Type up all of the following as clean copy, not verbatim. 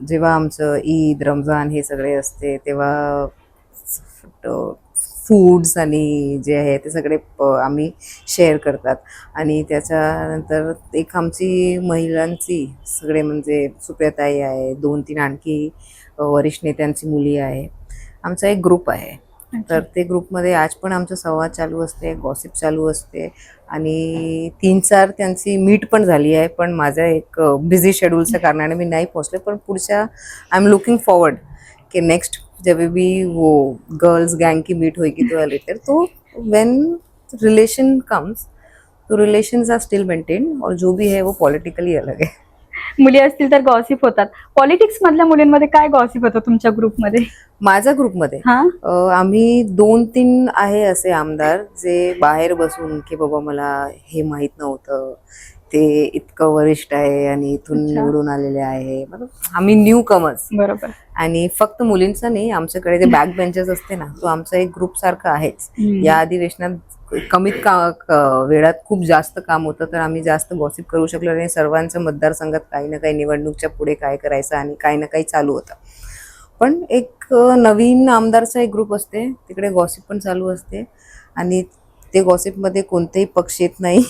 जेव्हा आमचं ईद रमजान हे सगळे असते तेव्हा फूड्स आणि जे आहे ते सगळे आम्ही शेअर करतात. आणि त्याच्यानंतर एक आमची महिलांची सगळे म्हणजे सुप्रियाताई आहे, 2-3 आणखी वरिष्ठ नेत्यांची मुली आहे. आमचा एक ग्रुप आहे. तर ते ग्रुपमध्ये आज पण आमचा संवाद चालू असते, गॉसिप चालू असते आणि 3-4 त्यांची मीट पण झाली आहे. पण माझ्या एक बिझी शेड्यूलच्या कारणाने मी नाही पोहोचले. पण पुढच्या आय एम लुकिंग फॉरवर्ड कि नेक्स्ट जब भी वो गर्ल्स गैंग की मीट होगी तो लेटर तो व्हेन रिलेशन कम्स तो रिलेशंस आर स्टिल मेंटेन और जो भी है वो पॉलिटिकली अलग है. मुली असतील तर गॉसिप होतात. पॉलिटिक्स मधल्या मुलींमध्ये काय गॉसिप होतं तुमच्या ग्रुपमध्ये? माझ्या ग्रुपमध्ये हा आम्ही 2-3 आहे असे आमदार जे बाहेर बसून की बाबा मला हे माहित नव्हतं, ते इतकं वरिष्ठ आहे आणि इथून अच्छा. निवडून आलेले आहे. मतलब आम्ही न्यू कमर्स. बरोबर. आणि फक्त मुलींचा नाही, आमच्याकडे जे बॅक बेंचेस असते ना, तो आमचा एक ग्रुप सारखा आहेच. या अधिवेशनात कमीत वेळात खूप जास्त काम होतं, तर आम्ही जास्त गॉसिप करू शकलो आणि सर्वांच्या मतदारसंघात काही ना काही निवडणूकच्या पुढे काय करायचं आणि काही ना काही चालू होतं. पण एक नवीन आमदारचा एक ग्रुप असते, तिकडे गॉसिप पण चालू असते आणि ते गॉसिपमध्ये कोणतेही पक्ष येत नाही.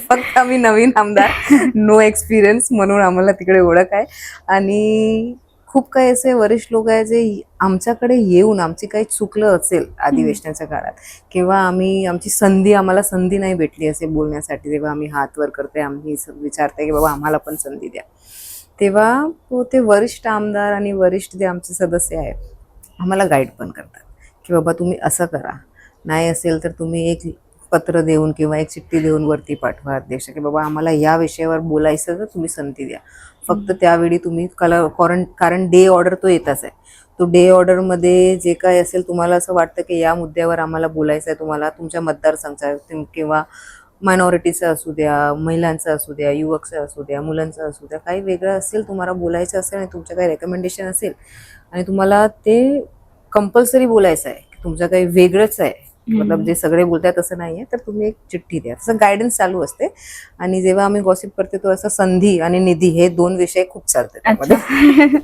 फक्त आम्ही नवीन आमदार, नो एक्सपिरियन्स म्हणून आम्हाला तिकडे ओळख आहे. आणि खूप काही असे वरिष्ठ लोक आहे जे आमच्याकडे येऊन आमची काही चुकलं असेल अधिवेशनाच्या काळात किंवा आम्हाला संधी नाही भेटली असे बोलण्यासाठी, तेव्हा आम्ही हात वर करते, आम्ही विचारते की बाबा आम्हाला पण संधी द्या. तेव्हा ते वरिष्ठ आमदार आणि वरिष्ठ जे आमचे सदस्य आहे आम्हाला गाईड पण करतात की बाबा तुम्ही असं करा, नाही असेल तर तुम्ही एक पत्र देऊन किंवा एक चिठ्ठी देऊन वरती पाठवा अध्यक्ष की बाबा आम्हाला या विषयावर बोलायचं तर तुम्ही संधी द्या. फक्त त्यावेळी तुम्ही कारण डे ऑर्डर तो येतच आहे. तो डे ऑर्डरमध्ये जे काय असेल तुम्हाला असं वाटतं की या मुद्द्यावर आम्हाला बोलायचं आहे, तुम्हाला तुमच्या मतदारसंघाचा किंवा मायनॉरिटीचं असू द्या, महिलांचं असू द्या, युवकचं असू द्या, मुलांचं असू द्या, काही वेगळं असेल तुम्हाला बोलायचं असेल आणि तुमच्या काही रेकमेंडेशन असेल आणि तुम्हाला ते कंपल्सरी बोलायचं आहे की तुमचं काही वेगळंच आहे, मतलब जे सगळे बोलतात तसं नाही आहे, तर तुम्ही एक चिठ्ठी द्या. तसं गायडन्स चालू असते. आणि जेव्हा आम्ही गॉसिप करते तो असं संधी आणि निधी हे 2 विषय खूप चालतात त्यामध्ये.